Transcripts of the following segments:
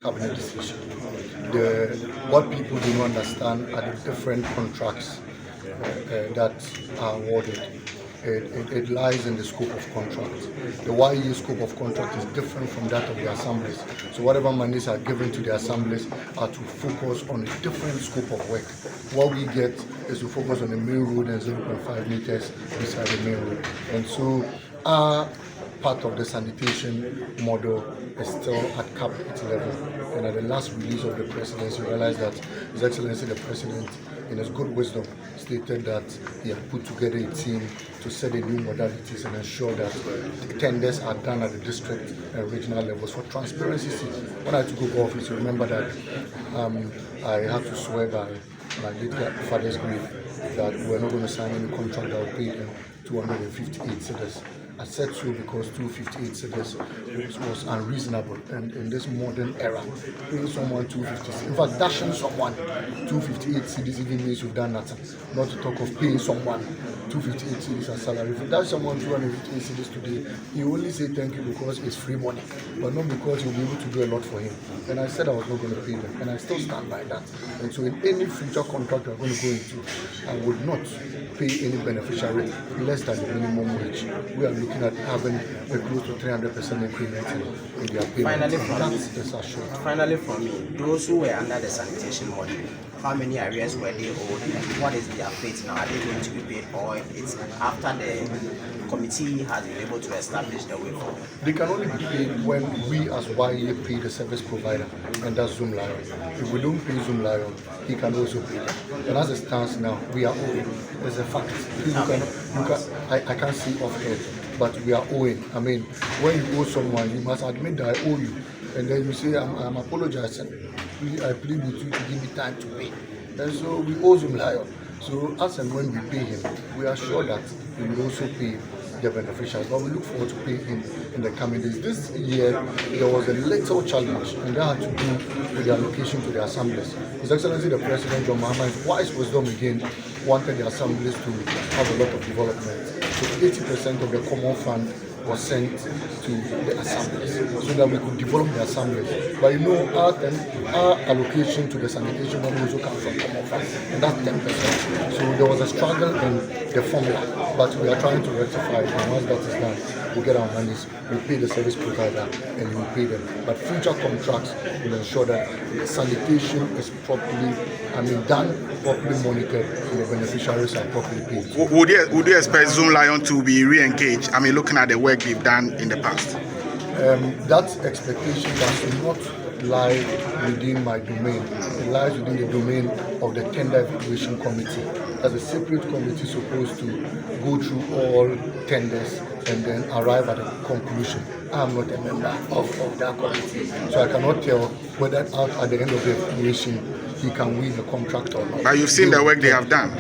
cabinet decision. What people do not understand are the different contracts that are awarded. It lies in the scope of contract. The NYA scope of contract is different from that of the assemblies. So whatever monies are given to the assemblies are to focus on a different scope of work. What we get is to focus on the main road and 0.5 meters beside the main road. And so our part of the sanitation model is still at cabinet level. And at the last release of the presidency, you realize that His Excellency the President, in his good wisdom, stated that he had put together a team to set the new modalities and ensure that the tenders are done at the district and regional levels for transparency's sake. When I took over office, you remember that I had to swear by my late father's grave that we're not going to sign any contract that will pay them 258 cedis. I said so because 258 cedis was unreasonable, and in this modern era, paying someone 250, in fact, dashing someone 258 cedis even means you've done nothing. Not to talk of paying someone 258 cedis as salary. If you dash someone 258 cedis today, you only say thank you because it's free money, but not because you'll be able to do a lot for him. And I said I was not going to pay them, and I still stand by that. And so, in any future contract we're going to go into, I would not pay any beneficiary less than the minimum wage. We are looking at having a close to 300% increment in their payment. Finally, for me, those who were under the sanitation model, how many areas were they owed? What is their fate now? Are they going to be paid, or it's after the committee has been able to establish the way forward? They can only be paid when we as YA pay the service provider, and that's zoomlion. If we don't pay zoomlion, he can also pay them. And as it stands now, we are owing. It's a fact. I can't see off head, but we are owing. I mean, when you owe someone, you must admit that I owe you. And then you say, I'm apologizing. I plead with you to give me time to pay. And so we owe zoomlion. So as and when we pay him, we are sure that we will also pay the beneficiaries, but we look forward to paying him in the coming days. This year, there was a little challenge, and that had to do with the allocation to the assemblies. His Excellency the President, John Mahama's wise wisdom again, wanted the assemblies to have a lot of development. So 80% of the common fund was sent to the assemblies so that we could develop the assemblies. But you know, our allocation to the sanitation money also comes from common fund, and that's 10%. So there was a struggle in the formula, but we are trying to rectify it. And once that is done, we get our monies, we pay the service provider, and we pay them. But future contracts will ensure that the sanitation is properly, done, properly monitored, and the beneficiaries are properly paid. Would you expect zoomlion to be re-engaged? Looking at the work they've done in the past. That expectation does not lie within my domain. It lies within the domain of the Tender Evaluation Committee. As a separate committee supposed to go through all tenders and then arrive at a conclusion. I am not a member of that committee, so I cannot tell whether at the end of the evaluation he can win the contract or not. But you've seen the work they have done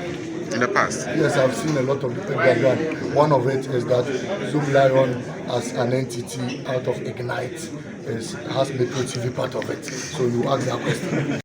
in the past? Yes, I've seen a lot of the things they have done. One of it is that zoomlion as an entity out of Ignite has Metro TV part of it. So you ask that question.